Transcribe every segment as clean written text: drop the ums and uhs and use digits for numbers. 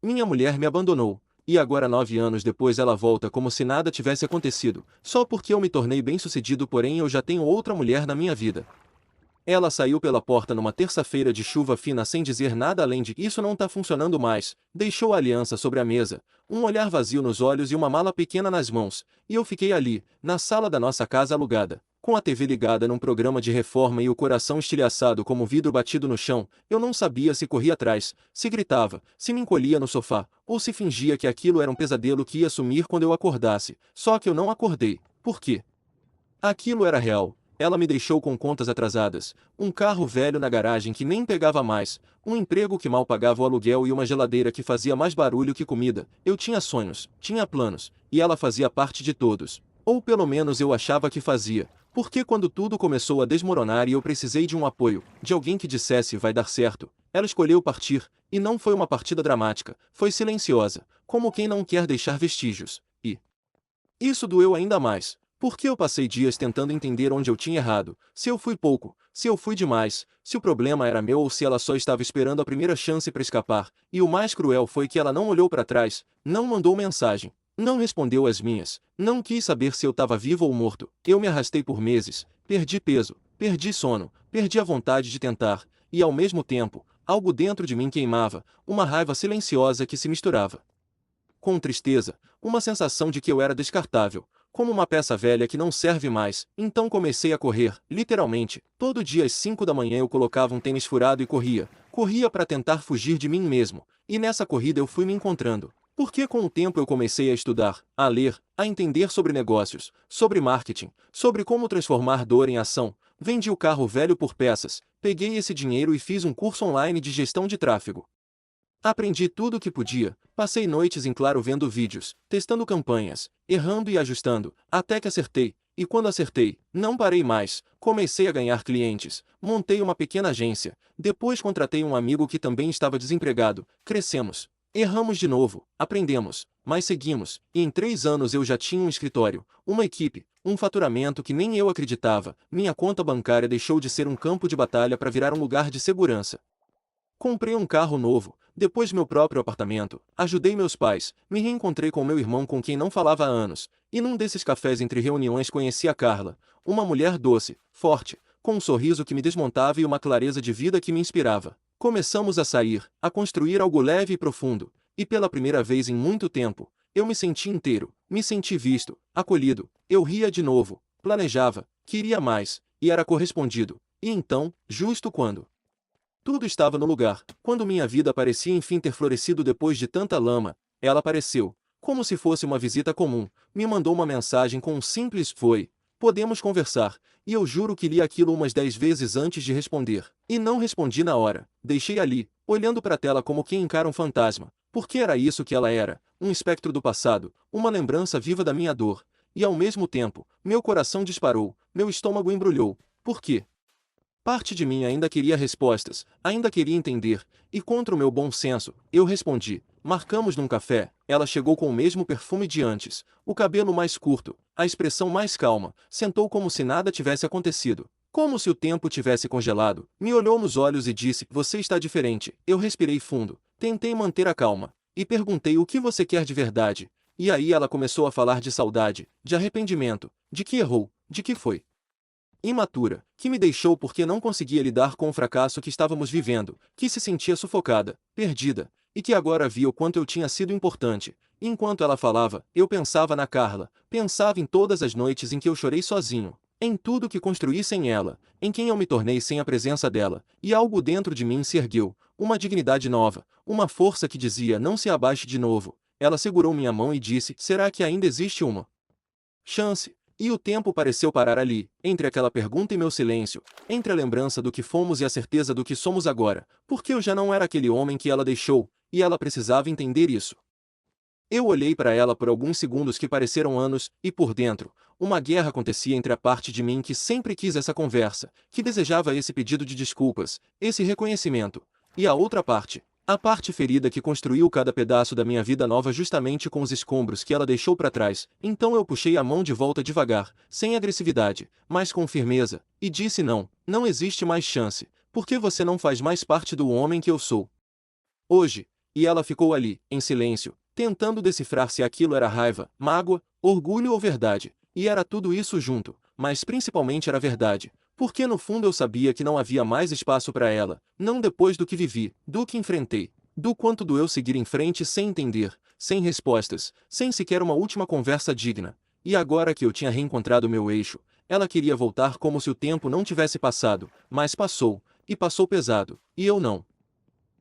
Minha mulher me abandonou, e agora 9 anos depois ela volta como se nada tivesse acontecido, só porque eu me tornei bem-sucedido, porém eu já tenho outra mulher na minha vida. Ela saiu pela porta numa terça-feira de chuva fina sem dizer nada além de "isso não tá funcionando mais", deixou a aliança sobre a mesa, um olhar vazio nos olhos e uma mala pequena nas mãos, e eu fiquei ali, na sala da nossa casa alugada, com a TV ligada num programa de reforma e o coração estilhaçado como vidro batido no chão. Eu não sabia se corria atrás, se gritava, se me encolhia no sofá, ou se fingia que aquilo era um pesadelo que ia sumir quando eu acordasse, só que eu não acordei. Por quê? Aquilo era real. Ela me deixou com contas atrasadas, um carro velho na garagem que nem pegava mais, um emprego que mal pagava o aluguel e uma geladeira que fazia mais barulho que comida. Eu tinha sonhos, tinha planos, e ela fazia parte de todos. Ou pelo menos eu achava que fazia. Porque quando tudo começou a desmoronar e eu precisei de um apoio, de alguém que dissesse vai dar certo, ela escolheu partir, e não foi uma partida dramática, foi silenciosa, como quem não quer deixar vestígios. E isso doeu ainda mais, porque eu passei dias tentando entender onde eu tinha errado, se eu fui pouco, se eu fui demais, se o problema era meu ou se ela só estava esperando a primeira chance para escapar, e o mais cruel foi que ela não olhou para trás, não mandou mensagem, não respondeu às minhas, não quis saber se eu estava vivo ou morto. Eu me arrastei por meses, perdi peso, perdi sono, perdi a vontade de tentar, e ao mesmo tempo, algo dentro de mim queimava, uma raiva silenciosa que se misturava com tristeza, uma sensação de que eu era descartável, como uma peça velha que não serve mais. Então comecei a correr, literalmente. Todo dia às 5 da manhã eu colocava um tênis furado e corria. Corria para tentar fugir de mim mesmo. E nessa corrida eu fui me encontrando. Porque com o tempo eu comecei a estudar, a ler, a entender sobre negócios, sobre marketing, sobre como transformar dor em ação. Vendi o carro velho por peças, peguei esse dinheiro e fiz um curso online de gestão de tráfego. Aprendi tudo o que podia, passei noites em claro vendo vídeos, testando campanhas, errando e ajustando, até que acertei, e quando acertei, não parei mais, comecei a ganhar clientes, montei uma pequena agência, depois contratei um amigo que também estava desempregado, crescemos, erramos de novo, aprendemos, mas seguimos, e em 3 anos eu já tinha um escritório, uma equipe, um faturamento que nem eu acreditava. Minha conta bancária deixou de ser um campo de batalha para virar um lugar de segurança. Comprei um carro novo, depois meu próprio apartamento, ajudei meus pais, me reencontrei com meu irmão com quem não falava há anos, e num desses cafés entre reuniões conheci a Carla, uma mulher doce, forte, com um sorriso que me desmontava e uma clareza de vida que me inspirava. Começamos a sair, a construir algo leve e profundo, e pela primeira vez em muito tempo, eu me senti inteiro, me senti visto, acolhido, eu ria de novo, planejava, queria mais, e era correspondido. E então, justo quando tudo estava no lugar, quando minha vida parecia enfim ter florescido depois de tanta lama, ela apareceu, como se fosse uma visita comum, me mandou uma mensagem com um simples "foi, podemos conversar", e eu juro que li aquilo umas 10 vezes antes de responder. E não respondi na hora, deixei ali, olhando para a tela como quem encara um fantasma, porque era isso que ela era, um espectro do passado, uma lembrança viva da minha dor. E ao mesmo tempo, meu coração disparou, meu estômago embrulhou. Por quê? Parte de mim ainda queria respostas, ainda queria entender, e contra o meu bom senso, eu respondi. Marcamos num café. Ela chegou com o mesmo perfume de antes, o cabelo mais curto, a expressão mais calma, sentou como se nada tivesse acontecido. Como se o tempo tivesse congelado, me olhou nos olhos e disse: "Você está diferente." Eu respirei fundo, tentei manter a calma, e perguntei: "O que você quer de verdade?" E aí ela começou a falar de saudade, de arrependimento, de que errou, de que foi imatura, que me deixou porque não conseguia lidar com o fracasso que estávamos vivendo, que se sentia sufocada, perdida, e que agora via o quanto eu tinha sido importante. E enquanto ela falava, eu pensava na Carla, pensava em todas as noites em que eu chorei sozinho, em tudo que construí sem ela, em quem eu me tornei sem a presença dela, e algo dentro de mim se ergueu, uma dignidade nova, uma força que dizia: "Não se abaixe de novo." Ela segurou minha mão e disse: "Será que ainda existe uma chance?" E o tempo pareceu parar ali, entre aquela pergunta e meu silêncio, entre a lembrança do que fomos e a certeza do que somos agora, porque eu já não era aquele homem que ela deixou, e ela precisava entender isso. Eu olhei para ela por alguns segundos que pareceram anos, e por dentro, uma guerra acontecia entre a parte de mim que sempre quis essa conversa, que desejava esse pedido de desculpas, esse reconhecimento, e a outra parte, a parte ferida que construiu cada pedaço da minha vida nova justamente com os escombros que ela deixou para trás. Então eu puxei a mão de volta devagar, sem agressividade, mas com firmeza, e disse: "Não, não existe mais chance, porque você não faz mais parte do homem que eu sou hoje." E ela ficou ali, em silêncio, tentando decifrar se aquilo era raiva, mágoa, orgulho ou verdade. E era tudo isso junto, mas principalmente era verdade, porque no fundo eu sabia que não havia mais espaço para ela, não depois do que vivi, do que enfrentei, do quanto doeu seguir em frente sem entender, sem respostas, sem sequer uma última conversa digna. E agora que eu tinha reencontrado meu eixo, ela queria voltar como se o tempo não tivesse passado, mas passou, e passou pesado, e eu não.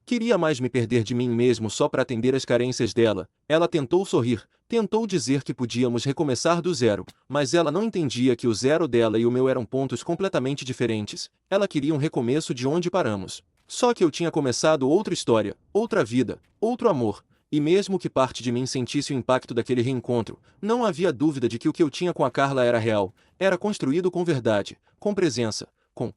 Queria mais me perder de mim mesmo só para atender às carências dela. Ela tentou sorrir, tentou dizer que podíamos recomeçar do zero, mas ela não entendia que o zero dela e o meu eram pontos completamente diferentes. Ela queria um recomeço de onde paramos. Só que eu tinha começado outra história, outra vida, outro amor. E mesmo que parte de mim sentisse o impacto daquele reencontro, não havia dúvida de que o que eu tinha com a Carla era real, era construído com verdade, com presença, com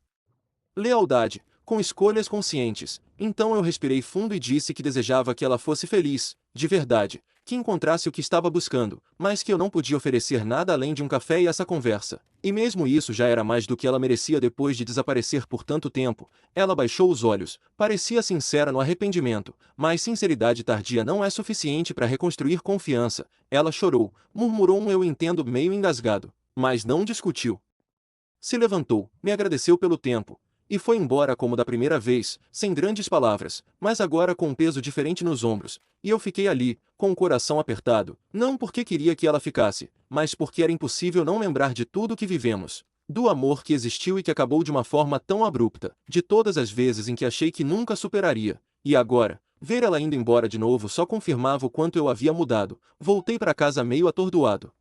lealdade, com escolhas conscientes. Então eu respirei fundo e disse que desejava que ela fosse feliz, de verdade, que encontrasse o que estava buscando, mas que eu não podia oferecer nada além de um café e essa conversa. E mesmo isso já era mais do que ela merecia depois de desaparecer por tanto tempo. Ela baixou os olhos, parecia sincera no arrependimento, mas sinceridade tardia não é suficiente para reconstruir confiança. Ela chorou, murmurou um eu entendo meio engasgado, mas não discutiu. Se levantou, me agradeceu pelo tempo, e foi embora como da primeira vez, sem grandes palavras, mas agora com um peso diferente nos ombros, e eu fiquei ali, com o coração apertado, não porque queria que ela ficasse, mas porque era impossível não lembrar de tudo que vivemos, do amor que existiu e que acabou de uma forma tão abrupta, de todas as vezes em que achei que nunca superaria, e agora, ver ela indo embora de novo só confirmava o quanto eu havia mudado. Voltei para casa meio atordoado.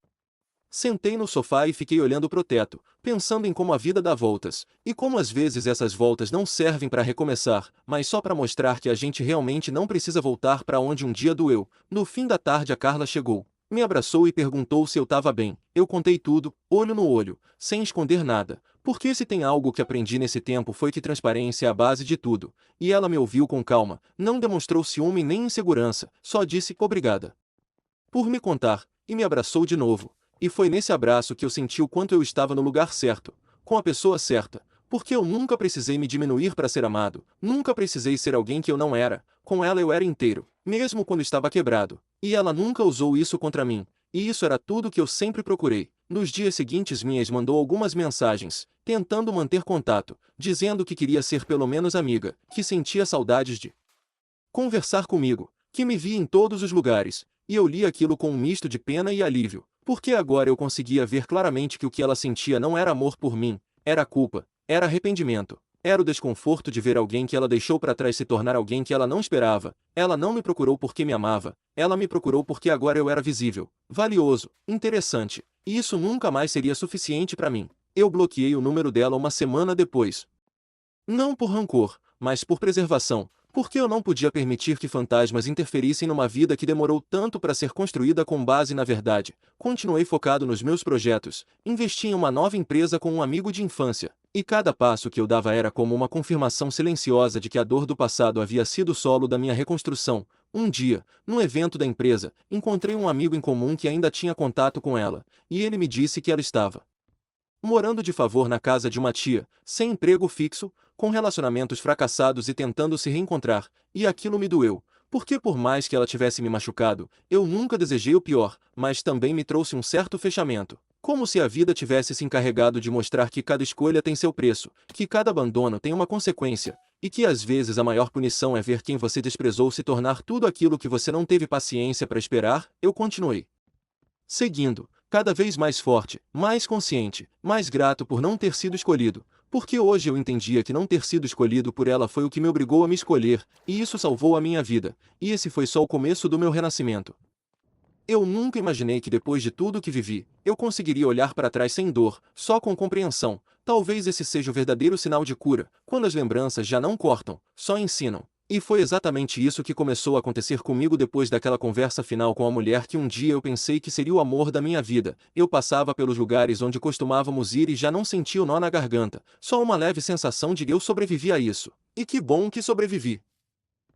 Sentei no sofá e fiquei olhando pro teto, pensando em como a vida dá voltas, e como às vezes essas voltas não servem para recomeçar, mas só para mostrar que a gente realmente não precisa voltar para onde um dia doeu. No fim da tarde a Carla chegou, me abraçou e perguntou se eu estava bem. Eu contei tudo, olho no olho, sem esconder nada, porque se tem algo que aprendi nesse tempo foi que transparência é a base de tudo, e ela me ouviu com calma, não demonstrou ciúme nem insegurança, só disse obrigada por me contar, e me abraçou de novo. E foi nesse abraço que eu senti o quanto eu estava no lugar certo, com a pessoa certa, porque eu nunca precisei me diminuir para ser amado, nunca precisei ser alguém que eu não era, com ela eu era inteiro, mesmo quando estava quebrado, e ela nunca usou isso contra mim, e isso era tudo que eu sempre procurei. Nos dias seguintes minha ex mandou algumas mensagens, tentando manter contato, dizendo que queria ser pelo menos amiga, que sentia saudades de conversar comigo, que me via em todos os lugares, e eu li aquilo com um misto de pena e alívio, porque agora eu conseguia ver claramente que o que ela sentia não era amor por mim, era culpa, era arrependimento, era o desconforto de ver alguém que ela deixou para trás se tornar alguém que ela não esperava. Ela não me procurou porque me amava, ela me procurou porque agora eu era visível, valioso, interessante, e isso nunca mais seria suficiente para mim. Eu bloqueei o número dela uma semana depois. Não por rancor, mas por preservação, porque eu não podia permitir que fantasmas interferissem numa vida que demorou tanto para ser construída com base na verdade. Continuei focado nos meus projetos, investi em uma nova empresa com um amigo de infância, e cada passo que eu dava era como uma confirmação silenciosa de que a dor do passado havia sido o solo da minha reconstrução. Um dia, num evento da empresa, encontrei um amigo em comum que ainda tinha contato com ela, e ele me disse que ela estava morando de favor na casa de uma tia, sem emprego fixo, com relacionamentos fracassados e tentando se reencontrar, e aquilo me doeu, porque por mais que ela tivesse me machucado, eu nunca desejei o pior, mas também me trouxe um certo fechamento. Como se a vida tivesse se encarregado de mostrar que cada escolha tem seu preço, que cada abandono tem uma consequência, e que às vezes a maior punição é ver quem você desprezou se tornar tudo aquilo que você não teve paciência para esperar. Eu continuei seguindo, cada vez mais forte, mais consciente, mais grato por não ter sido escolhido, porque hoje eu entendia que não ter sido escolhido por ela foi o que me obrigou a me escolher, e isso salvou a minha vida, e esse foi só o começo do meu renascimento. Eu nunca imaginei que depois de tudo que vivi, eu conseguiria olhar para trás sem dor, só com compreensão. Talvez esse seja o verdadeiro sinal de cura, quando as lembranças já não cortam, só ensinam. E foi exatamente isso que começou a acontecer comigo depois daquela conversa final com a mulher que um dia eu pensei que seria o amor da minha vida. Eu passava pelos lugares onde costumávamos ir e já não sentia o nó na garganta, só uma leve sensação de que eu sobrevivi a isso. E que bom que sobrevivi.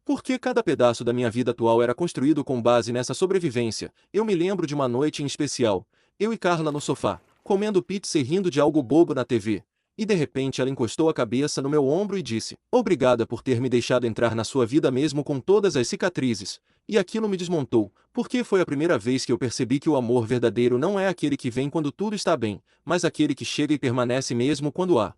Porque cada pedaço da minha vida atual era construído com base nessa sobrevivência. Eu me lembro de uma noite em especial, eu e Carla no sofá, comendo pizza e rindo de algo bobo na TV. E de repente ela encostou a cabeça no meu ombro e disse: "Obrigada por ter me deixado entrar na sua vida mesmo com todas as cicatrizes." E aquilo me desmontou, porque foi a primeira vez que eu percebi que o amor verdadeiro não é aquele que vem quando tudo está bem, mas aquele que chega e permanece mesmo quando há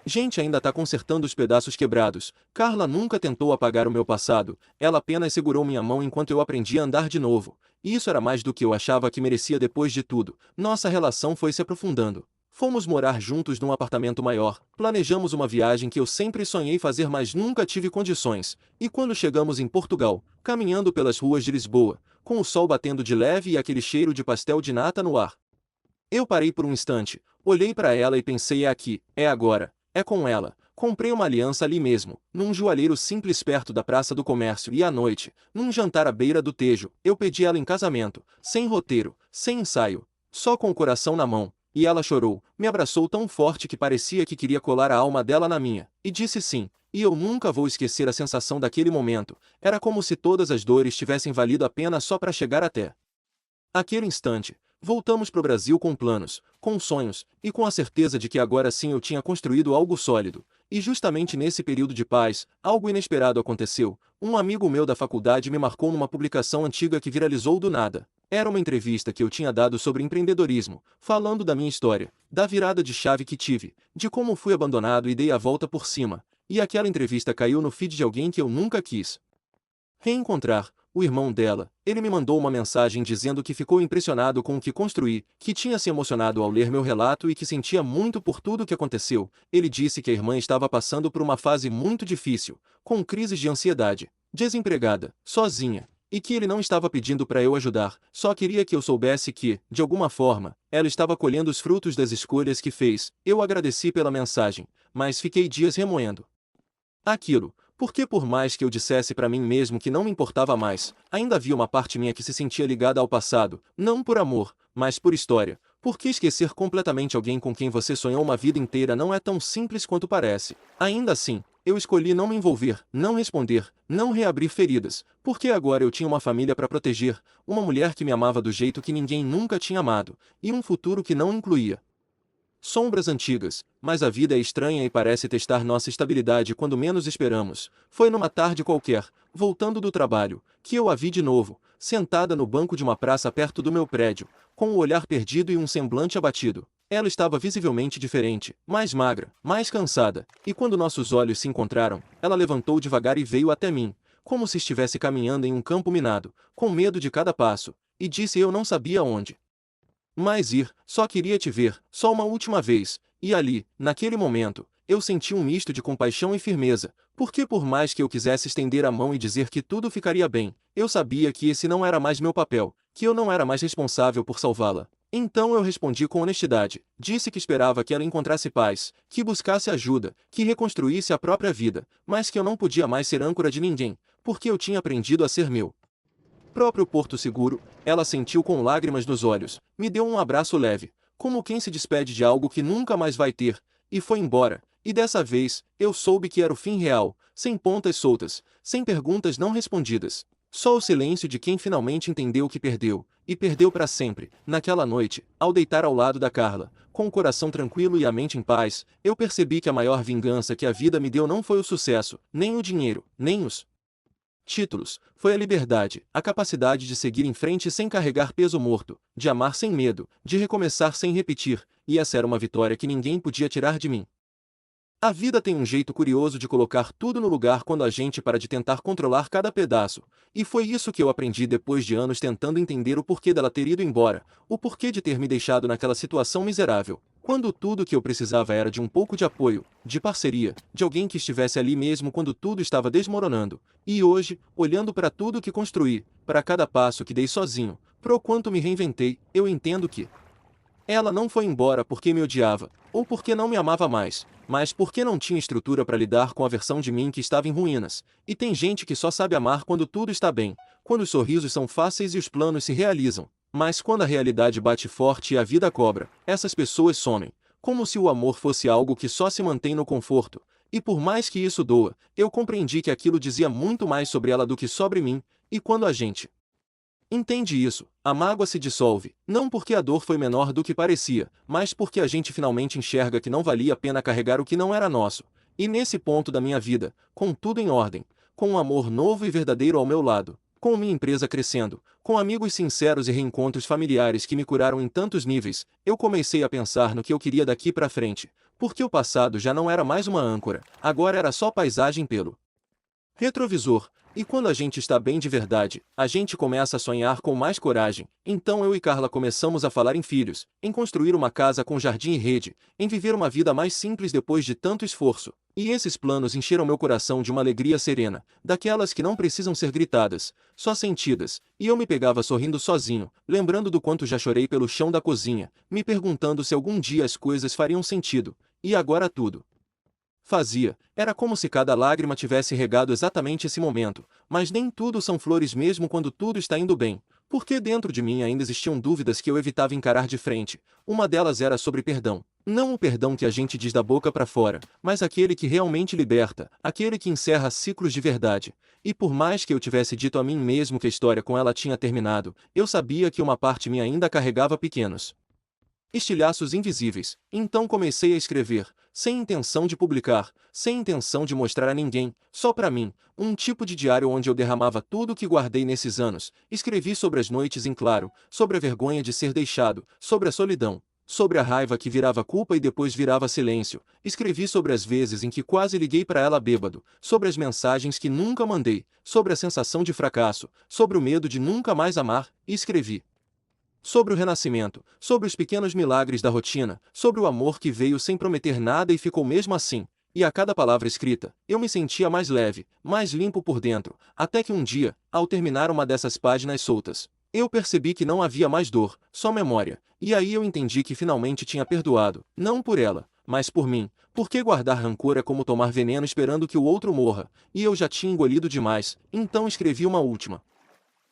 gente ainda tá consertando os pedaços quebrados. Carla nunca tentou apagar o meu passado, ela apenas segurou minha mão enquanto eu aprendia a andar de novo. E isso era mais do que eu achava que merecia depois de tudo. Nossa relação foi se aprofundando. Fomos morar juntos num apartamento maior, planejamos uma viagem que eu sempre sonhei fazer mas nunca tive condições. E quando chegamos em Portugal, caminhando pelas ruas de Lisboa, com o sol batendo de leve e aquele cheiro de pastel de nata no ar, eu parei por um instante, olhei para ela e pensei: é aqui, é agora. É com ela. Comprei uma aliança ali mesmo, num joalheiro simples perto da Praça do Comércio e à noite, num jantar à beira do Tejo, eu pedi ela em casamento, sem roteiro, sem ensaio, só com o coração na mão, e ela chorou, me abraçou tão forte que parecia que queria colar a alma dela na minha, e disse sim, e eu nunca vou esquecer a sensação daquele momento, era como se todas as dores tivessem valido a pena só para chegar até aquele instante. Voltamos pro Brasil com planos, com sonhos, e com a certeza de que agora sim eu tinha construído algo sólido. E justamente nesse período de paz, algo inesperado aconteceu. Um amigo meu da faculdade me marcou numa publicação antiga que viralizou do nada. Era uma entrevista que eu tinha dado sobre empreendedorismo, falando da minha história, da virada de chave que tive, de como fui abandonado e dei a volta por cima. E aquela entrevista caiu no feed de alguém que eu nunca quis reencontrar, o irmão dela. Ele me mandou uma mensagem dizendo que ficou impressionado com o que construí, que tinha se emocionado ao ler meu relato e que sentia muito por tudo o que aconteceu. Ele disse que a irmã estava passando por uma fase muito difícil, com crises de ansiedade, desempregada, sozinha, e que ele não estava pedindo para eu ajudar, só queria que eu soubesse que, de alguma forma, ela estava colhendo os frutos das escolhas que fez. Eu agradeci pela mensagem, mas fiquei dias remoendo aquilo, porque por mais que eu dissesse para mim mesmo que não me importava mais, ainda havia uma parte minha que se sentia ligada ao passado, não por amor, mas por história. Porque esquecer completamente alguém com quem você sonhou uma vida inteira não é tão simples quanto parece. Ainda assim, eu escolhi não me envolver, não responder, não reabrir feridas, porque agora eu tinha uma família para proteger, uma mulher que me amava do jeito que ninguém nunca tinha amado, e um futuro que não incluía sombras antigas, mas a vida é estranha e parece testar nossa estabilidade quando menos esperamos. Foi numa tarde qualquer, voltando do trabalho, que eu a vi de novo, sentada no banco de uma praça perto do meu prédio, com o olhar perdido e um semblante abatido. Ela estava visivelmente diferente, mais magra, mais cansada, e quando nossos olhos se encontraram, ela levantou devagar e veio até mim, como se estivesse caminhando em um campo minado, com medo de cada passo, e disse: eu não sabia onde mas ir, só queria te ver, só uma última vez. E ali, naquele momento, eu senti um misto de compaixão e firmeza, porque por mais que eu quisesse estender a mão e dizer que tudo ficaria bem, eu sabia que esse não era mais meu papel, que eu não era mais responsável por salvá-la. Então eu respondi com honestidade, disse que esperava que ela encontrasse paz, que buscasse ajuda, que reconstruísse a própria vida, mas que eu não podia mais ser âncora de ninguém, porque eu tinha aprendido a ser meu próprio porto seguro. Ela sentiu com lágrimas nos olhos, me deu um abraço leve, como quem se despede de algo que nunca mais vai ter, e foi embora. E dessa vez, eu soube que era o fim real, sem pontas soltas, sem perguntas não respondidas. Só o silêncio de quem finalmente entendeu que perdeu, e perdeu para sempre. Naquela noite, ao deitar ao lado da Carla, com o coração tranquilo e a mente em paz, eu percebi que a maior vingança que a vida me deu não foi o sucesso, nem o dinheiro, nem os títulos, foi a liberdade, a capacidade de seguir em frente sem carregar peso morto, de amar sem medo, de recomeçar sem repetir, e essa era uma vitória que ninguém podia tirar de mim. A vida tem um jeito curioso de colocar tudo no lugar quando a gente para de tentar controlar cada pedaço, e foi isso que eu aprendi depois de anos tentando entender o porquê dela ter ido embora, o porquê de ter me deixado naquela situação miserável, quando tudo que eu precisava era de um pouco de apoio, de parceria, de alguém que estivesse ali mesmo quando tudo estava desmoronando. E hoje, olhando para tudo que construí, para cada passo que dei sozinho, pro quanto me reinventei, eu entendo que ela não foi embora porque me odiava, ou porque não me amava mais, mas porque não tinha estrutura para lidar com a versão de mim que estava em ruínas. E tem gente que só sabe amar quando tudo está bem, quando os sorrisos são fáceis e os planos se realizam. Mas quando a realidade bate forte e a vida cobra, essas pessoas somem, como se o amor fosse algo que só se mantém no conforto. E por mais que isso doa, eu compreendi que aquilo dizia muito mais sobre ela do que sobre mim, e quando a gente Entende isso? A mágoa se dissolve, não porque a dor foi menor do que parecia, mas porque a gente finalmente enxerga que não valia a pena carregar o que não era nosso. E nesse ponto da minha vida, com tudo em ordem, com um amor novo e verdadeiro ao meu lado, com minha empresa crescendo, com amigos sinceros e reencontros familiares que me curaram em tantos níveis, eu comecei a pensar no que eu queria daqui pra frente, porque o passado já não era mais uma âncora, agora era só paisagem pelo retrovisor. E quando a gente está bem de verdade, a gente começa a sonhar com mais coragem. Então eu e Carla começamos a falar em filhos, em construir uma casa com jardim e rede, em viver uma vida mais simples depois de tanto esforço. E esses planos encheram meu coração de uma alegria serena, daquelas que não precisam ser gritadas, só sentidas. E eu me pegava sorrindo sozinho, lembrando do quanto já chorei pelo chão da cozinha, me perguntando se algum dia as coisas fariam sentido. E agora tudo fazia. Era como se cada lágrima tivesse regado exatamente esse momento, mas nem tudo são flores mesmo quando tudo está indo bem, porque dentro de mim ainda existiam dúvidas que eu evitava encarar de frente. Uma delas era sobre perdão. Não o perdão que a gente diz da boca para fora, mas aquele que realmente liberta, aquele que encerra ciclos de verdade. E por mais que eu tivesse dito a mim mesmo que a história com ela tinha terminado, eu sabia que uma parte minha ainda carregava pequenos estilhaços invisíveis. Então comecei a escrever, sem intenção de publicar, sem intenção de mostrar a ninguém, só para mim, um tipo de diário onde eu derramava tudo o que guardei nesses anos. Escrevi sobre as noites em claro, sobre a vergonha de ser deixado, sobre a solidão, sobre a raiva que virava culpa e depois virava silêncio. Escrevi sobre as vezes em que quase liguei para ela bêbado, sobre as mensagens que nunca mandei, sobre a sensação de fracasso, sobre o medo de nunca mais amar, e escrevi sobre o renascimento, sobre os pequenos milagres da rotina, sobre o amor que veio sem prometer nada e ficou mesmo assim. E a cada palavra escrita, eu me sentia mais leve, mais limpo por dentro, até que um dia, ao terminar uma dessas páginas soltas, eu percebi que não havia mais dor, só memória. E aí eu entendi que finalmente tinha perdoado, não por ela, mas por mim. Porque guardar rancor é como tomar veneno esperando que o outro morra, e eu já tinha engolido demais, então escrevi uma última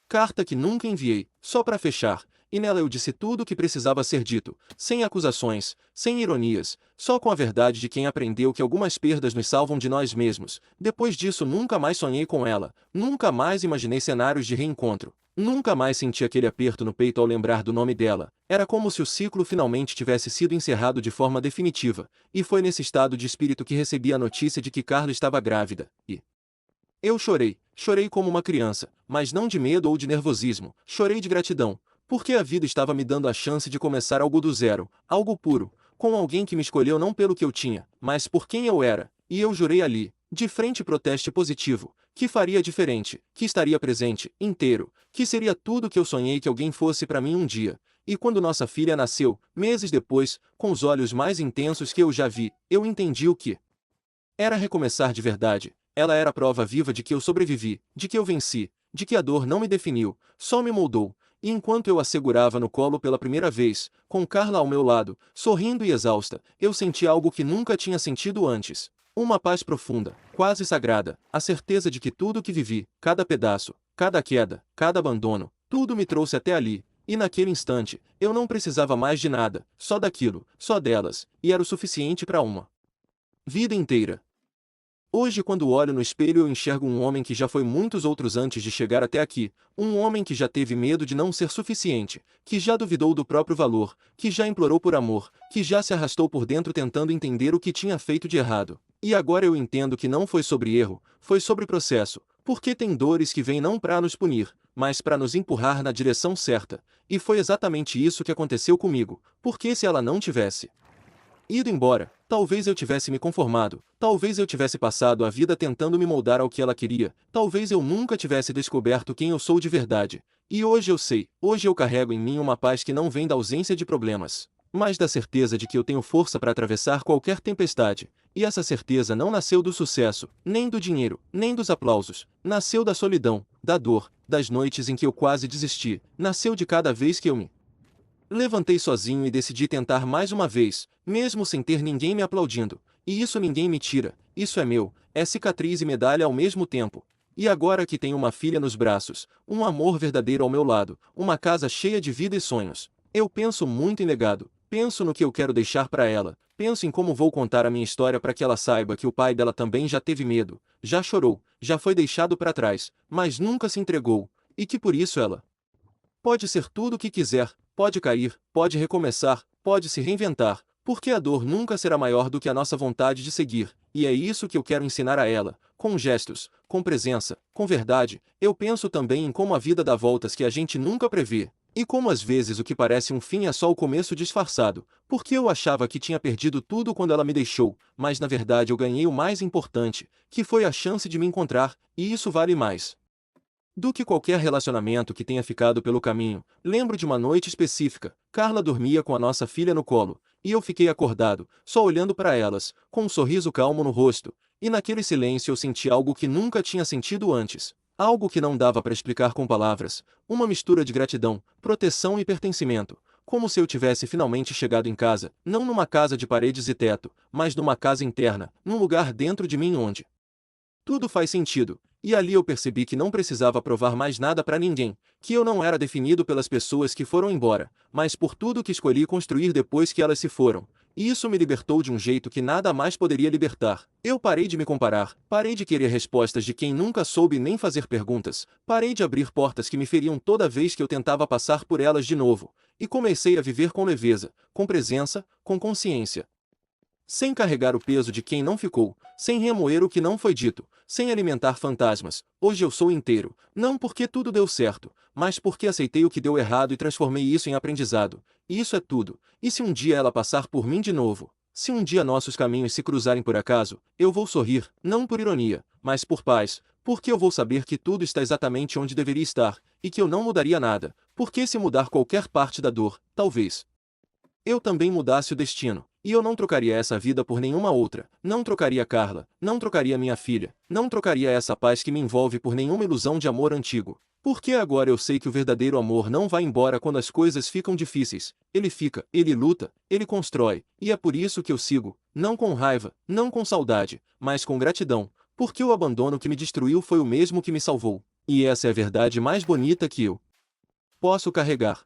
carta que nunca enviei, só para fechar, e nela eu disse tudo o que precisava ser dito, sem acusações, sem ironias, só com a verdade de quem aprendeu que algumas perdas nos salvam de nós mesmos. Depois disso nunca mais sonhei com ela, nunca mais imaginei cenários de reencontro, nunca mais senti aquele aperto no peito ao lembrar do nome dela. Era como se o ciclo finalmente tivesse sido encerrado de forma definitiva, e foi nesse estado de espírito que recebi a notícia de que Carla estava grávida, e eu chorei, chorei como uma criança, mas não de medo ou de nervosismo, chorei de gratidão, porque a vida estava me dando a chance de começar algo do zero, algo puro, com alguém que me escolheu não pelo que eu tinha, mas por quem eu era, e eu jurei ali, de frente pro teste positivo, que faria diferente, que estaria presente, inteiro, que seria tudo que eu sonhei que alguém fosse para mim um dia. E quando nossa filha nasceu, meses depois, com os olhos mais intensos que eu já vi, eu entendi o que era recomeçar de verdade. Ela era a prova viva de que eu sobrevivi, de que eu venci, de que a dor não me definiu, só me moldou. E enquanto eu a segurava no colo pela primeira vez, com Carla ao meu lado, sorrindo e exausta, eu senti algo que nunca tinha sentido antes. Uma paz profunda, quase sagrada, a certeza de que tudo o que vivi, cada pedaço, cada queda, cada abandono, tudo me trouxe até ali. E naquele instante, eu não precisava mais de nada, só daquilo, só delas, e era o suficiente para uma vida inteira. Hoje, quando olho no espelho, eu enxergo um homem que já foi muitos outros antes de chegar até aqui, um homem que já teve medo de não ser suficiente, que já duvidou do próprio valor, que já implorou por amor, que já se arrastou por dentro tentando entender o que tinha feito de errado. E agora eu entendo que não foi sobre erro, foi sobre processo, porque tem dores que vêm não para nos punir, mas para nos empurrar na direção certa. E foi exatamente isso que aconteceu comigo, porque se ela não tivesse ido embora, talvez eu tivesse me conformado, talvez eu tivesse passado a vida tentando me moldar ao que ela queria, talvez eu nunca tivesse descoberto quem eu sou de verdade. E hoje eu sei, hoje eu carrego em mim uma paz que não vem da ausência de problemas, mas da certeza de que eu tenho força para atravessar qualquer tempestade. E essa certeza não nasceu do sucesso, nem do dinheiro, nem dos aplausos, nasceu da solidão, da dor, das noites em que eu quase desisti, nasceu de cada vez que eu me levantei sozinho e decidi tentar mais uma vez, mesmo sem ter ninguém me aplaudindo. E isso ninguém me tira, isso é meu, é cicatriz e medalha ao mesmo tempo. E agora que tenho uma filha nos braços, um amor verdadeiro ao meu lado, uma casa cheia de vida e sonhos, eu penso muito em legado, penso no que eu quero deixar para ela, penso em como vou contar a minha história para que ela saiba que o pai dela também já teve medo, já chorou, já foi deixado para trás, mas nunca se entregou, e que por isso ela Pode ser tudo o que quiser, pode cair, pode recomeçar, pode se reinventar, porque a dor nunca será maior do que a nossa vontade de seguir, e é isso que eu quero ensinar a ela, com gestos, com presença, com verdade. Eu penso também em como a vida dá voltas que a gente nunca prevê, e como às vezes o que parece um fim é só o começo disfarçado, porque eu achava que tinha perdido tudo quando ela me deixou, mas na verdade eu ganhei o mais importante, que foi a chance de me encontrar, e isso vale mais do que qualquer relacionamento que tenha ficado pelo caminho. Lembro de uma noite específica. Carla dormia com a nossa filha no colo, e eu fiquei acordado, só olhando para elas, com um sorriso calmo no rosto, e naquele silêncio eu senti algo que nunca tinha sentido antes. Algo que não dava para explicar com palavras, uma mistura de gratidão, proteção e pertencimento, como se eu tivesse finalmente chegado em casa, não numa casa de paredes e teto, mas numa casa interna, num lugar dentro de mim onde tudo faz sentido, e ali eu percebi que não precisava provar mais nada para ninguém, que eu não era definido pelas pessoas que foram embora, mas por tudo que escolhi construir depois que elas se foram. E isso me libertou de um jeito que nada mais poderia libertar. Eu parei de me comparar, parei de querer respostas de quem nunca soube nem fazer perguntas, parei de abrir portas que me feriam toda vez que eu tentava passar por elas de novo, e comecei a viver com leveza, com presença, com consciência. Sem carregar o peso de quem não ficou, sem remoer o que não foi dito, sem alimentar fantasmas. Hoje eu sou inteiro, não porque tudo deu certo, mas porque aceitei o que deu errado e transformei isso em aprendizado. E isso é tudo. E se um dia ela passar por mim de novo? Se um dia nossos caminhos se cruzarem por acaso, eu vou sorrir, não por ironia, mas por paz, porque eu vou saber que tudo está exatamente onde deveria estar, e que eu não mudaria nada, porque se mudar qualquer parte da dor, talvez eu também mudasse o destino. E eu não trocaria essa vida por nenhuma outra. Não trocaria Carla, não trocaria minha filha, não trocaria essa paz que me envolve por nenhuma ilusão de amor antigo. Porque agora eu sei que o verdadeiro amor não vai embora quando as coisas ficam difíceis. Ele fica, ele luta, ele constrói. E é por isso que eu sigo, não com raiva, não com saudade, mas com gratidão. Porque o abandono que me destruiu foi o mesmo que me salvou. E essa é a verdade mais bonita que eu posso carregar.